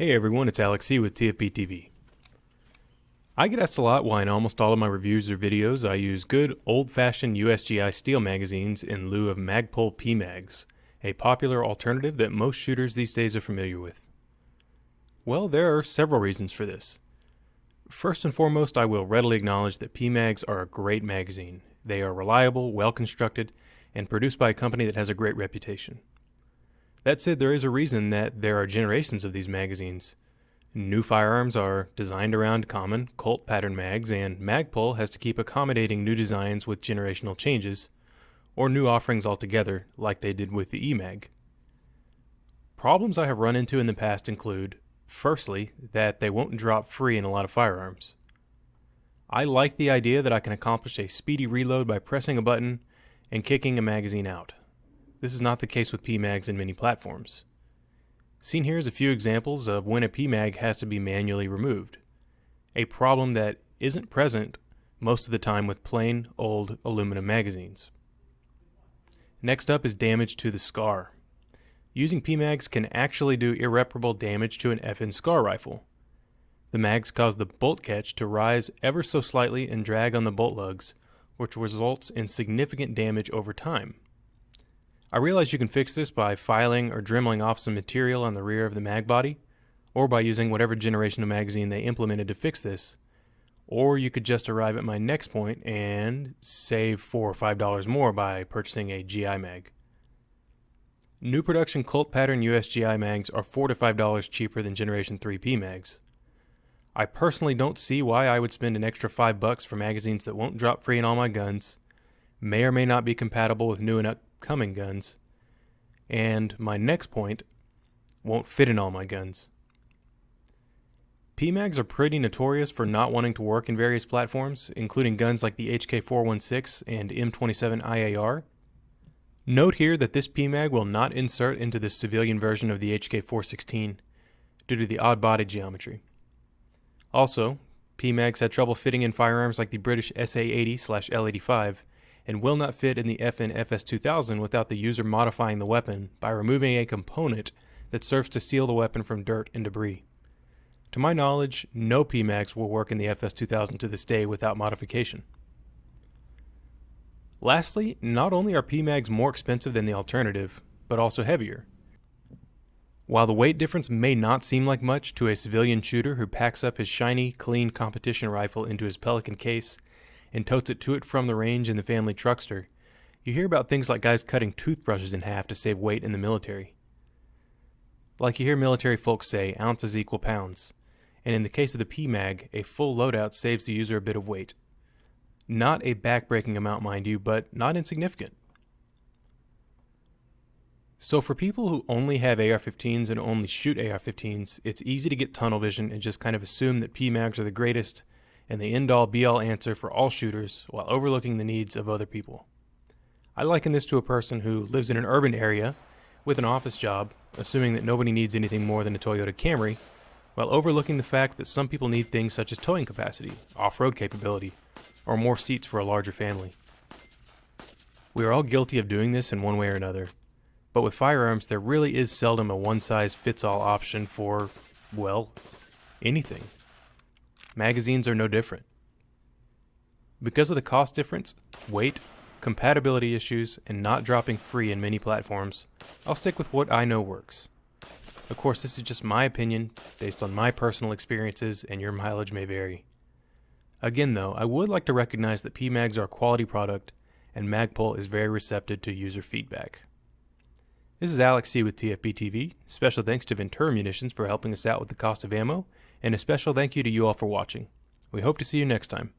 Hey everyone, it's Alex C with TFB TV. I get asked a lot why in almost all of my reviews or videos I use good old-fashioned USGI steel magazines in lieu of Magpul PMAGs, a popular alternative that most shooters these days are familiar with. Well, there are several reasons for this. First and foremost, I will readily acknowledge that PMAGs are a great magazine. They are reliable, well-constructed, and produced by a company that has a great reputation. That said, there is a reason that there are generations of these magazines. New firearms are designed around common Colt pattern mags, and Magpul has to keep accommodating new designs with generational changes, or new offerings altogether, like they did with the eMag. Problems I have run into in the past include, firstly, that they won't drop free in a lot of firearms. I like the idea that I can accomplish a speedy reload by pressing a button and kicking a magazine out. This is not the case with PMAGs in many platforms. Seen here is a few examples of when a PMAG has to be manually removed, a problem that isn't present most of the time with plain old aluminum magazines. Next up is damage to the scar. Using PMAGs can actually do irreparable damage to an FN SCAR rifle. The mags cause the bolt catch to rise ever so slightly and drag on the bolt lugs, which results in significant damage over time. I realize you can fix this by filing or dremeling off some material on the rear of the mag body, or by using whatever generation of magazine they implemented to fix this, or you could just arrive at my next point and save $4 or $5 more by purchasing a GI mag. New production Colt pattern USGI mags are $4 to $5 cheaper than Generation 3 PMAGs. I personally don't see why I would spend an extra $5 for magazines that won't drop free in all my guns, may or may not be compatible with new and upcoming guns, and my next point, won't fit in all my guns. PMAGs are pretty notorious for not wanting to work in various platforms, including guns like the HK416 and M27 IAR. Note here that this PMAG will not insert into the civilian version of the HK416 due to the odd body geometry. Also, PMAGs had trouble fitting in firearms like the British SA-80/L85 and will not fit in the FN FS2000 without the user modifying the weapon by removing a component that serves to seal the weapon from dirt and debris. To my knowledge, no PMAGs will work in the FS2000 to this day without modification. Lastly, not only are PMAGs more expensive than the alternative, but also heavier. While the weight difference may not seem like much to a civilian shooter who packs up his shiny, clean competition rifle into his Pelican case and totes it to it from the range in the family truckster, you hear about things like guys cutting toothbrushes in half to save weight in the military. Like you hear military folks say, ounces equal pounds, and in the case of the PMAG, a full loadout saves the user a bit of weight. Not a back-breaking amount, mind you, but not insignificant. So for people who only have AR-15s and only shoot AR-15s, it's easy to get tunnel vision and just kind of assume that PMAGs are the greatest and the end-all be-all answer for all shooters while overlooking the needs of other people. I liken this to a person who lives in an urban area with an office job, assuming that nobody needs anything more than a Toyota Camry, while overlooking the fact that some people need things such as towing capacity, off-road capability, or more seats for a larger family. We are all guilty of doing this in one way or another, but with firearms there really is seldom a one-size-fits-all option for, well, anything. Magazines are no different. Because of the cost difference, weight, compatibility issues, and not dropping free in many platforms, I'll stick with what I know works. Of course, this is just my opinion, based on my personal experiences, and your mileage may vary. Again though, I would like to recognize that PMAGs are a quality product, and Magpul is very receptive to user feedback. This is Alex C with TFB TV. Special thanks to Ventura Munitions for helping us out with the cost of ammo, and a special thank you to you all for watching. We hope to see you next time.